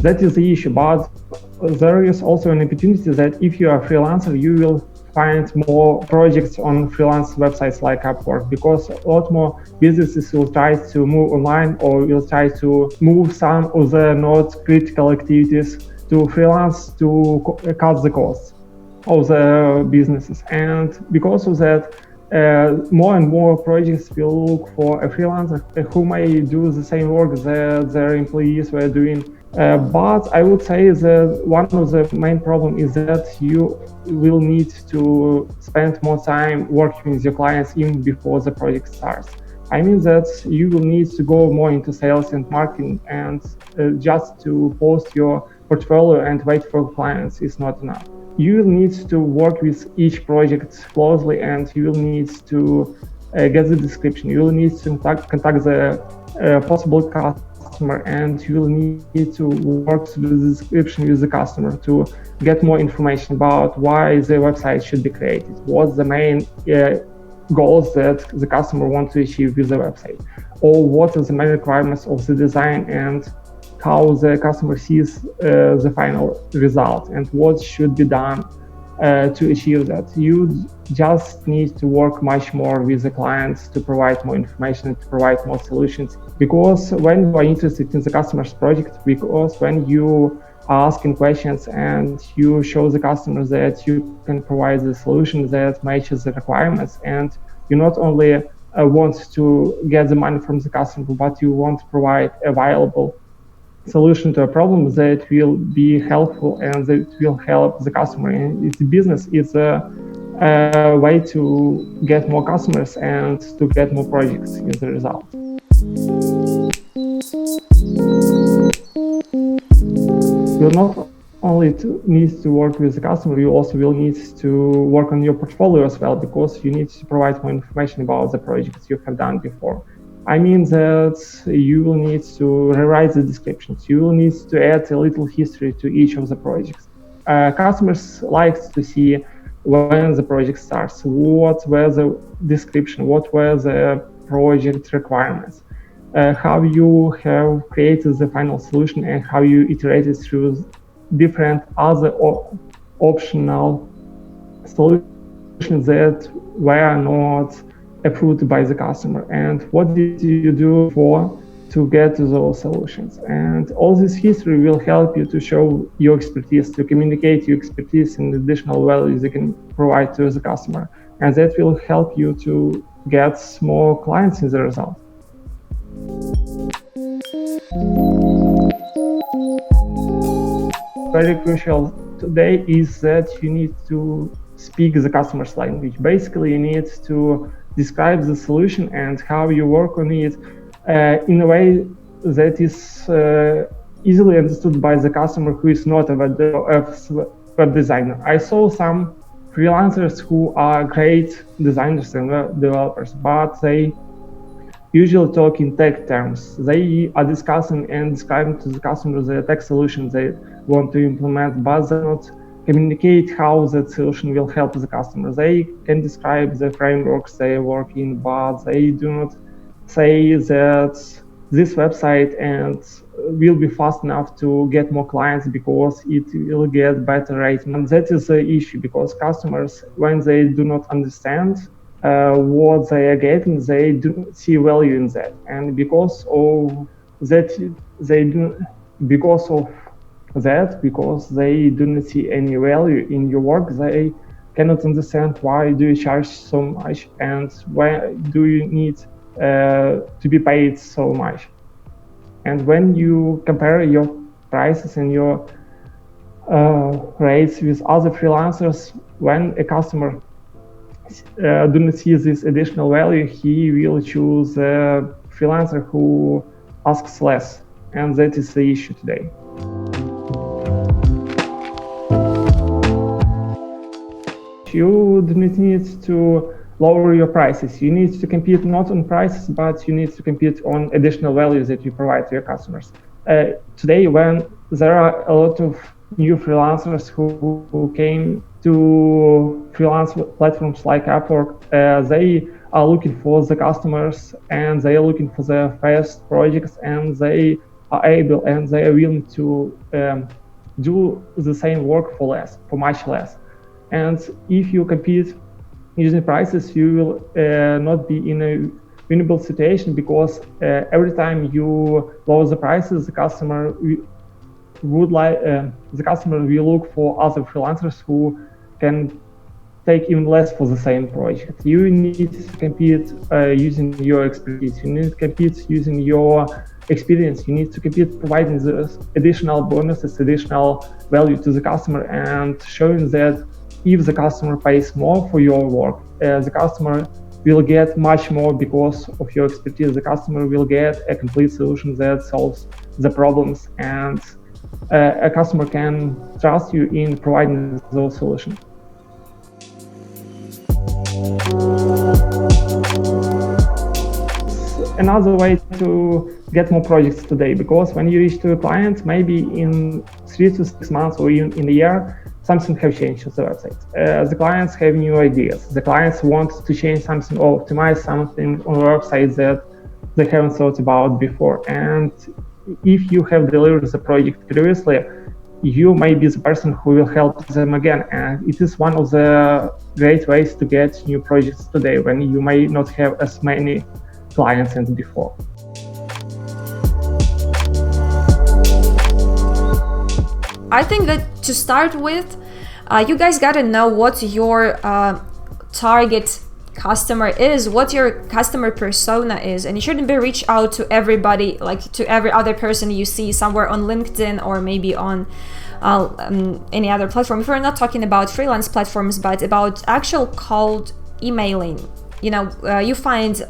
That is the issue, but there is also an opportunity that if you are a freelancer, you will find more projects on freelance websites like Upwork, because a lot more businesses will try to move online or will try to move some of the not critical activities to freelance to cut the costs of the businesses. And because of that, more and more projects will look for a freelancer who may do the same work that their employees were doing. But I would say that one of the main problems is that you will need to spend more time working with your clients even before the project starts. I mean that you will need to go more into sales and marketing, and just to post your portfolio and wait for clients is not enough. You will need to work with each project closely, and you will need to get the description. You will need to contact the possible customer, and you will need to work through the description with the customer to get more information about why the website should be created, what's the main goals that the customer wants to achieve with the website, or what are the main requirements of the design, and how the customer sees the final result, and what should be done to achieve that. You just need to work much more with the clients to provide more information, to provide more solutions. Because when you are interested in the customer's project, because when you are asking questions and you show the customer that you can provide the solution that matches the requirements, and you not only want to get the money from the customer, but you want to provide a viable solution to a problem that will be helpful and that will help the customer. And it's a business, it's a way to get more customers and to get more projects as a result. You'll not only need to work with the customer, you also will need to work on your portfolio as well, because you need to provide more information about the projects you have done before. I mean that you will need to rewrite the descriptions. You will need to add a little history to each of the projects. Customers like to see when the project starts, what were the description, what were the project requirements, how you have created the final solution, and how you iterated through different other optional solutions that were not approved by the customer, and what did you do to get to those solutions. And all this history will help you to show your expertise, to communicate your expertise and additional values you can provide to the customer, and that will help you to get more clients as a result. Very crucial today is that you need to speak the customer's language. Basically, you need to describe the solution and how you work on it in a way that is easily understood by the customer who is not a web designer. I saw some freelancers who are great designers and developers, but they usually talk in tech terms. They are discussing and describing to the customer the tech solution they want to implement, but they not communicate how that solution will help the customer. They can describe the frameworks they work in, but they do not say that this website and will be fast enough to get more clients because it will get better rating. And that is the issue, because customers, when they do not understand what they are getting, they do see value in that. And because of that, because they do not see any value in your work, they cannot understand why do you charge so much and why do you need to be paid so much. And when you compare your prices and your rates with other freelancers, when a customer do not see this additional value, he will choose a freelancer who asks less, and that is the issue today. You do not need to lower your prices. You need to compete not on prices, but you need to compete on additional values that you provide to your customers. Today, when there are a lot of new freelancers who came to freelance platforms like Upwork, they are looking for the customers and they are looking for the fast projects, and they are able and they are willing to do the same work for much less. And if you compete using prices, you will not be in a winnable situation, because every time you lower the prices, the customer will look for other freelancers who can take even less for the same project. You need to compete using your expertise. You need to compete using your experience. You need to compete providing the additional bonuses, additional value to the customer, and showing that if the customer pays more for your work, the customer will get much more because of your expertise. The customer will get a complete solution that solves the problems, and a customer can trust you in providing those solutions. Another way to get more projects today, because when you reach to a client, maybe in 3 to 6 months or even in a year, something have changed on the website. The clients have new ideas. The clients want to change something or optimize something on the website that they haven't thought about before. And if you have delivered the project previously, you may be the person who will help them again. And it is one of the great ways to get new projects today, when you may not have as many clients as before. I think that to start with, you guys gotta know what your target customer is, what your customer persona is, and you shouldn't be reach out to everybody, like to every other person you see somewhere on LinkedIn or maybe on any other platform. If we're not talking about freelance platforms, but about actual cold emailing, you know, you find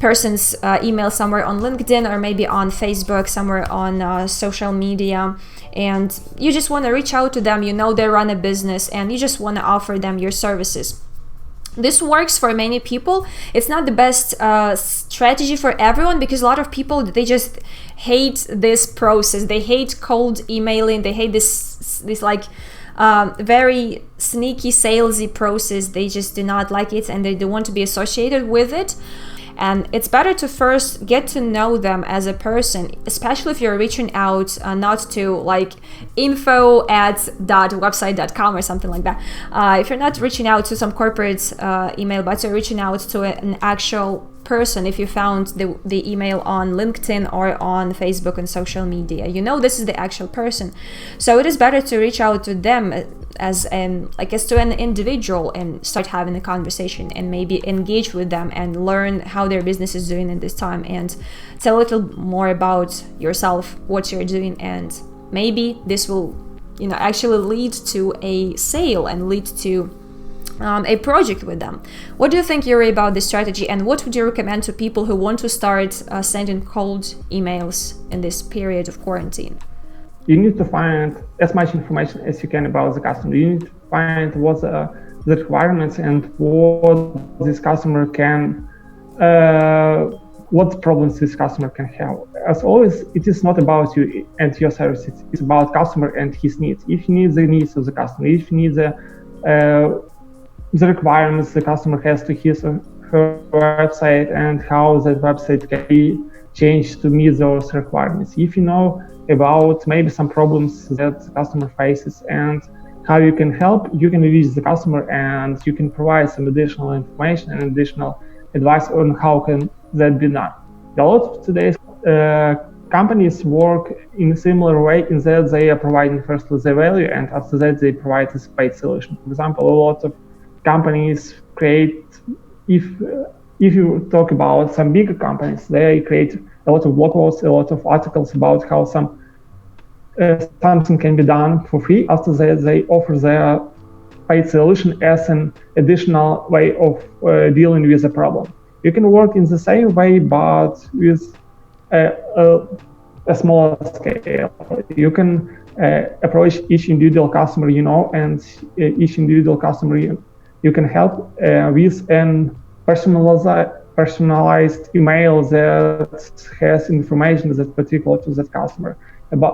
person's email somewhere on LinkedIn or maybe on Facebook, somewhere on social media, and you just want to reach out to them. You know they run a business and you just want to offer them your services. This works for many people. It's not the best strategy for everyone, because a lot of people, they just hate this process. They hate cold emailing. They hate this like very sneaky salesy process. They just do not like it and they don't want to be associated with it. And it's better to first get to know them as a person, especially if you're reaching out not to like info@website.com or something like that. If you're not reaching out to some corporate email, but you're reaching out to an actual person, if you found the email on LinkedIn or on Facebook and social media, you know this is the actual person. So it is better to reach out to them as to an individual and start having a conversation and maybe engage with them and learn how their business is doing in this time, and tell a little more about yourself, what you're doing, and maybe this will, you know, actually lead to a sale and lead to a project with them. What do you think, Yuri, about this strategy, and what would you recommend to people who want to start sending cold emails in this period of quarantine? You need to find as much information as you can about the customer. You need to find what the requirements and what this customer can, what problems this customer can have. As always, it is not about you and your services. It's about customer and his needs. If he needs the needs of the customer, if he needs the requirements the customer has to his or her website, and how that website can be changed to meet those requirements. If you know about maybe some problems that the customer faces and how you can help, you can reach the customer and you can provide some additional information and additional advice on how can that be done. A lot of today's companies work in a similar way, in that they are providing firstly the value, and after that they provide a paid solution. For example, a lot of companies create, if you talk about some bigger companies, they create a lot of blog posts, a lot of articles about how something can be done for free. After that, they offer their paid solution as an additional way of dealing with a problem. You can work in the same way, but with a smaller scale. You can approach each individual customer, you know, and each individual customer you can help with an personalized email that has information that's particular to that customer,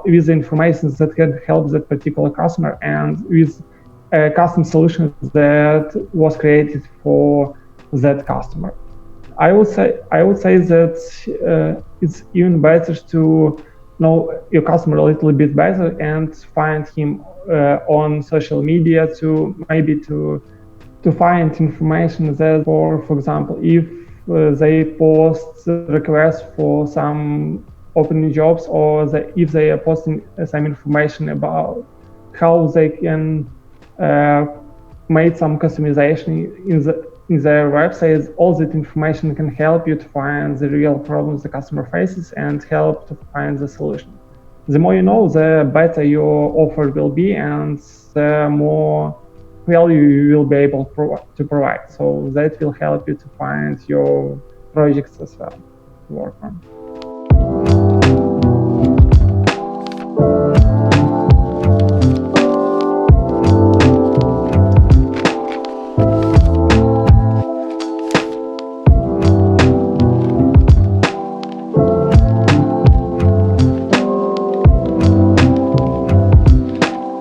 with the information that can help that particular customer, and with a custom solution that was created for that customer. I would say that it's even better to know your customer a little bit better and find him on social media to maybe to find information that, for example, if they post requests for some opening jobs, or if they are posting some information about how they can make some customization in their websites, all that information can help you to find the real problems the customer faces and help to find the solution. The more you know, the better your offer will be, and the more value you will be able to provide. So that will help you to find your projects as well to work on.